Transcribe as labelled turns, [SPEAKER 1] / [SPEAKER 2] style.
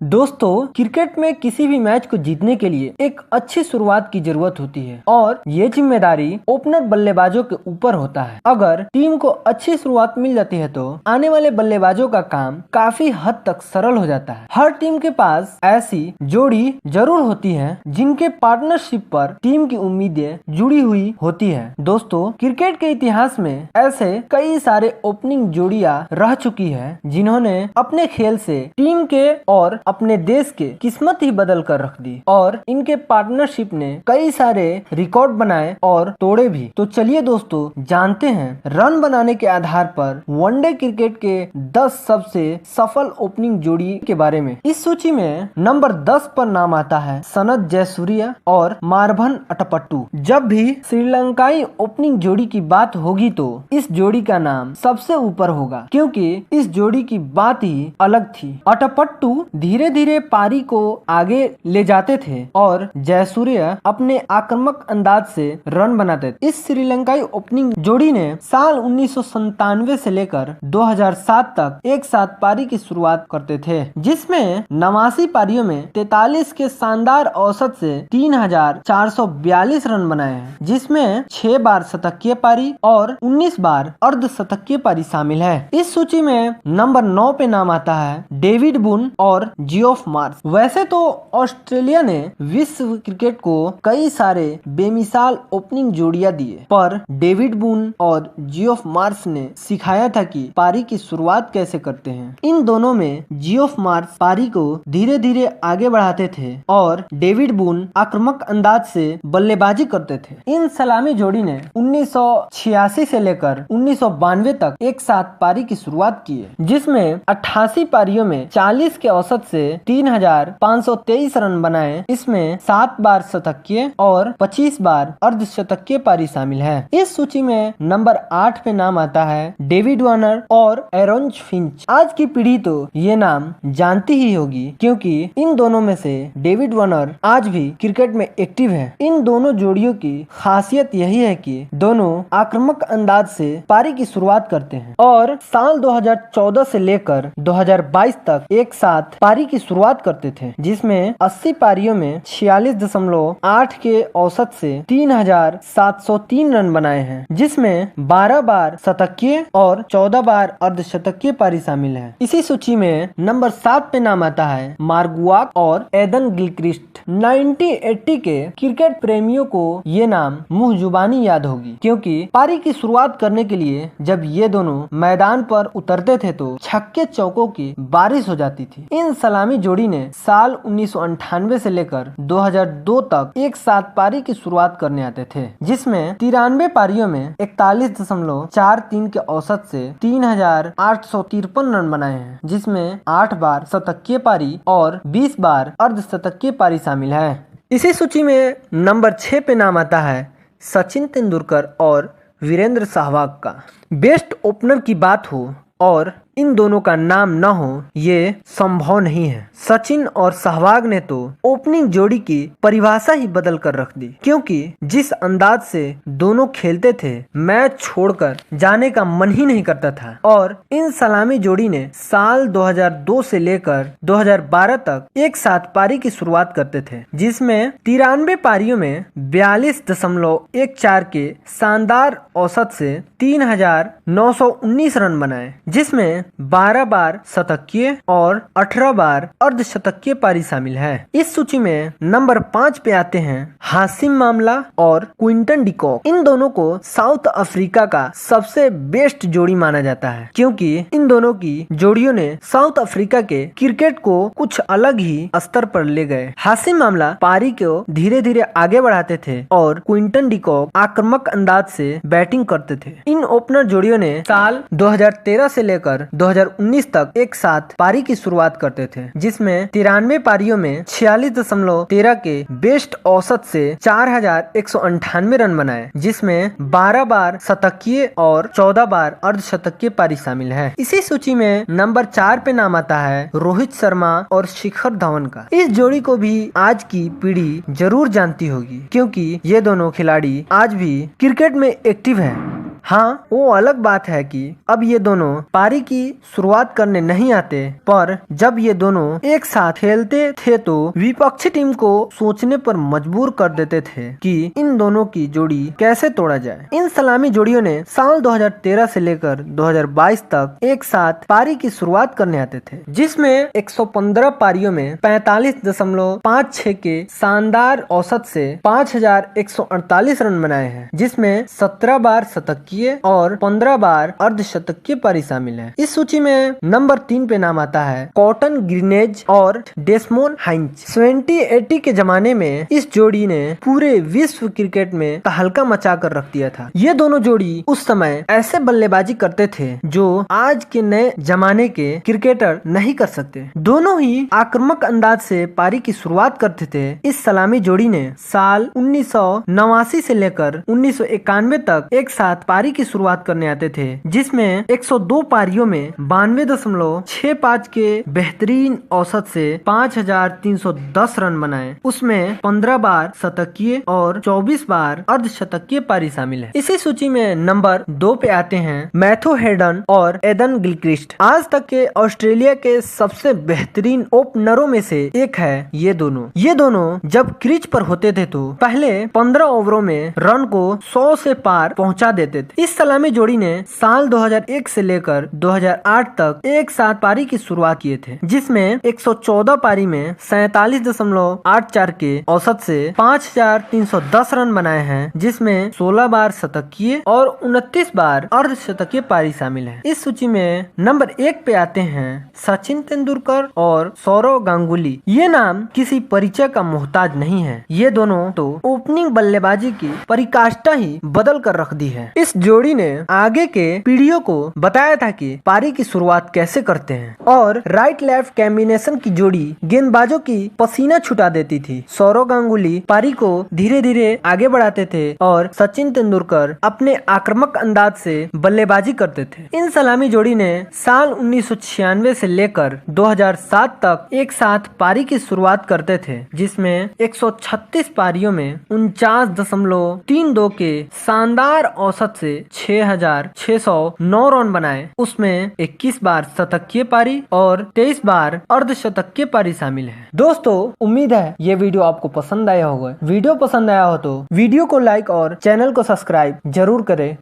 [SPEAKER 1] दोस्तों, क्रिकेट में किसी भी मैच को जीतने के लिए एक अच्छी शुरुआत की जरूरत होती है और ये जिम्मेदारी ओपनर बल्लेबाजों के ऊपर होता है। अगर टीम को अच्छी शुरुआत मिल जाती है तो आने वाले बल्लेबाजों का काम काफी हद तक सरल हो जाता है। हर टीम के पास ऐसी जोड़ी जरूर होती है जिनके पार्टनरशिप पर टीम की उम्मीदें जुड़ी हुई होती है। दोस्तों, क्रिकेट के इतिहास में ऐसे कई सारे ओपनिंग जोड़ियां रह चुकी है जिन्होंने अपने खेल से टीम के और अपने देश के किस्मत ही बदल कर रख दी और इनके पार्टनरशिप ने कई सारे रिकॉर्ड बनाए और तोड़े भी। तो चलिए दोस्तों, जानते हैं रन बनाने के आधार पर वनडे क्रिकेट के 10 सबसे सफल ओपनिंग जोड़ी के बारे में। इस सूची में नंबर 10 पर नाम आता है सनत जयसूर्या और मारभन अटपट्टू। जब भी श्रीलंकाई ओपनिंग जोड़ी की बात होगी तो इस जोड़ी का नाम सबसे ऊपर होगा, क्योंकि इस जोड़ी की बात ही अलग थी। अटपट्टू धीरे धीरे पारी को आगे ले जाते थे और जयसूर्या अपने आक्रामक अंदाज से रन बनाते थे। इस श्रीलंकाई ओपनिंग जोड़ी ने साल 1997 से लेकर 2007 तक एक साथ पारी की शुरुआत करते थे, जिसमें 89 पारियों में 43 के शानदार औसत से 3442 रन बनाए हैं, जिसमें 6 बार शतकीय पारी और 19 बार अर्धशतकीय पारी शामिल है। इस सूची में नंबर 9 पे नाम आता है डेविड बुन और जियोफ मार्श। वैसे तो ऑस्ट्रेलिया ने विश्व क्रिकेट को कई सारे बेमिसाल ओपनिंग जोड़ियां दिए, पर डेविड बुन और जियोफ मार्श ने सिखाया था कि पारी की शुरुआत कैसे करते हैं। इन दोनों में जियोफ मार्श पारी को धीरे धीरे आगे बढ़ाते थे और डेविड बुन आक्रामक अंदाज से बल्लेबाजी करते थे। इन सलामी जोड़ी ने 1986 से लेकर 1992 तक एक साथ पारी की शुरुआत की है, जिसमें 88 पारियों में 40 के औसत से 3523 रन बनाए। इसमें 7 बार शतकीय और 25 बार अर्धशतकीय पारी शामिल है। इस सूची में नंबर 8 पे नाम आता है डेविड वार्नर और एरन फिंच। आज की पीढ़ी तो ये नाम जानती ही होगी, क्योंकि इन दोनों में से डेविड वार्नर आज भी क्रिकेट में एक्टिव है। इन दोनों जोड़ियों की खासियत यही है कि दोनों आक्रामक अंदाज से पारी की शुरुआत करते हैं और साल 2014 से लेकर 2022 तक एक साथ पारी की शुरुआत करते थे, जिसमें 80 पारियों में 46.8 के औसत से 3703 रन बनाए हैं, जिसमें 12 बार शतकीय और 14 बार अर्धशतकीय पारी शामिल है। इसी सूची में नंबर 7 पे नाम आता है मार्गुआक और एडन गिलक्रिस्ट। 1980 के क्रिकेट प्रेमियों को ये नाम मुंह जुबानी याद होगी, क्योंकि पारी की शुरुआत करने के लिए जब ये दोनों मैदान पर उतरते थे तो छक्के चौकों की बारिश हो जाती थी। इन सलामी जोड़ी ने साल 1998 से लेकर 2002 तक एक साथ पारी की शुरुआत करने आते थे, जिसमें 93 पारियों में 41.43 के औसत से 3853 रन बनाए हैं, जिसमें 8 बार शतकीय पारी और 20 बार अर्धशतकीय पारी शामिल है। इसी सूची में नंबर 6 पे नाम आता है सचिन तेंदुलकर और वीरेंद्र सहवाग का। बेस्ट ओपनर की बात हो और इन दोनों का नाम न हो, ये संभव नहीं है। सचिन और सहवाग ने तो ओपनिंग जोड़ी की परिभाषा ही बदल कर रख दी, क्योंकि जिस अंदाज से दोनों खेलते थे, मैच छोड़कर जाने का मन ही नहीं करता था। और इन सलामी जोड़ी ने साल 2002 से लेकर 2012 तक एक साथ पारी की शुरुआत करते थे, जिसमें 93 पारियों में 42.14 के शानदार औसत से 3919 रन बनाए, जिसमें 12 बार शतकीय और 18 बार अर्धशतकीय पारी शामिल है। इस सूची में नंबर 5 पे आते हैं हाशिम आमला और क्विंटन डी कॉक। इन दोनों को साउथ अफ्रीका का सबसे बेस्ट जोड़ी माना जाता है, क्योंकि इन दोनों की जोड़ियों ने साउथ अफ्रीका के क्रिकेट को कुछ अलग ही स्तर पर ले गए। हाशिम आमला पारी को धीरे धीरे आगे बढ़ाते थे और क्विंटन डी कॉक आक्रामक अंदाज से बैटिंग करते थे। इन ओपनर जोड़ियों ने साल 2013 से लेकर 2019 तक एक साथ पारी की शुरुआत करते थे, जिसमें 93 पारियों में 46.13 के बेस्ट औसत से 4198 रन बनाए, जिसमें 12 बार शतकीय और 14 बार अर्धशतकीय पारी शामिल है। इसी सूची में नंबर 4 पे नाम आता है रोहित शर्मा और शिखर धवन का। इस जोड़ी को भी आज की पीढ़ी जरूर जानती होगी, क्योंकि ये दोनों खिलाड़ी आज भी क्रिकेट में एक्टिव है। हाँ, वो अलग बात है कि अब ये दोनों पारी की शुरुआत करने नहीं आते, पर जब ये दोनों एक साथ खेलते थे तो विपक्षी टीम को सोचने पर मजबूर कर देते थे कि इन दोनों की जोड़ी कैसे तोड़ा जाए। इन सलामी जोड़ियों ने साल 2013 से लेकर 2022 तक एक साथ पारी की शुरुआत करने आते थे, जिसमें 115 पारियों में 45.56 के शानदार औसत से 5148 रन बनाए हैं, जिसमें 17 बार शतकीय और 15 बार अर्धशतकीय पारी शामिल है। इस सूची में नंबर 3 पे नाम आता है कॉटन ग्रीनेज और डेस्मोन हाइंच। 2080 के जमाने में इस जोड़ी ने पूरे विश्व क्रिकेट में तहलका मचा कर रख दिया था। ये दोनों जोड़ी उस समय ऐसे बल्लेबाजी करते थे जो आज के नए जमाने के क्रिकेटर नहीं कर सकते। दोनों ही आक्रामक अंदाज से पारी की शुरुआत करते थे। इस सलामी जोड़ी ने साल 1989 से लेकर 1991 तक एक साथ पारी की शुरुआत करने आते थे, जिसमें 102 पारियों में 92.65 के बेहतरीन औसत से 5310 रन बनाए। उसमें 15 बार शतकीय और 24 बार अर्धशतकीय पारी शामिल है। इसी सूची में नंबर 2 पे आते हैं मैथ्यू हेडन और एडन गिलक्रिस्ट। आज तक के ऑस्ट्रेलिया के सबसे बेहतरीन ओपनरों में से एक है ये दोनों जब क्रीज पर होते थे तो पहले 15 ओवरों में रन को 100 से पार पहुंचा देते थे। इस सलामी जोड़ी ने साल 2001 से लेकर 2008 तक एक साथ पारी की शुरुआत किए थे, जिसमें 114 पारी में 47.84 के औसत से 5310 रन बनाए हैं, जिसमें 16 बार शतकीय और 29 बार अर्धशतकीय पारी शामिल है। इस सूची में नंबर 1 पे आते हैं सचिन तेंदुलकर और सौरव गांगुली। ये नाम किसी परिचय का मोहताज नहीं है। ये दोनों तो ओपनिंग बल्लेबाजी की परिकाष्ठा ही बदल कर रख दी है। इस जोड़ी ने आगे के पीढ़ियों को बताया था कि पारी की शुरुआत कैसे करते हैं, और राइट लेफ्ट कॉम्बिनेशन की जोड़ी गेंदबाजों की पसीना छुटा देती थी। सौरव गांगुली पारी को धीरे धीरे आगे बढ़ाते थे और सचिन तेंदुलकर अपने आक्रामक अंदाज से बल्लेबाजी करते थे। इन सलामी जोड़ी ने साल 1996 से लेकर 2007 तक एक साथ पारी की शुरुआत करते थे, जिसमें 136 पारियों में 49.32 के शानदार औसत से 6609 रन बनाए। उसमें 21 बार शतकीय पारी और 23 बार अर्धशतकीय पारी शामिल है। दोस्तों, उम्मीद है ये वीडियो आपको पसंद आया होगा। वीडियो पसंद आया हो तो वीडियो को लाइक और चैनल को सब्सक्राइब जरूर करें।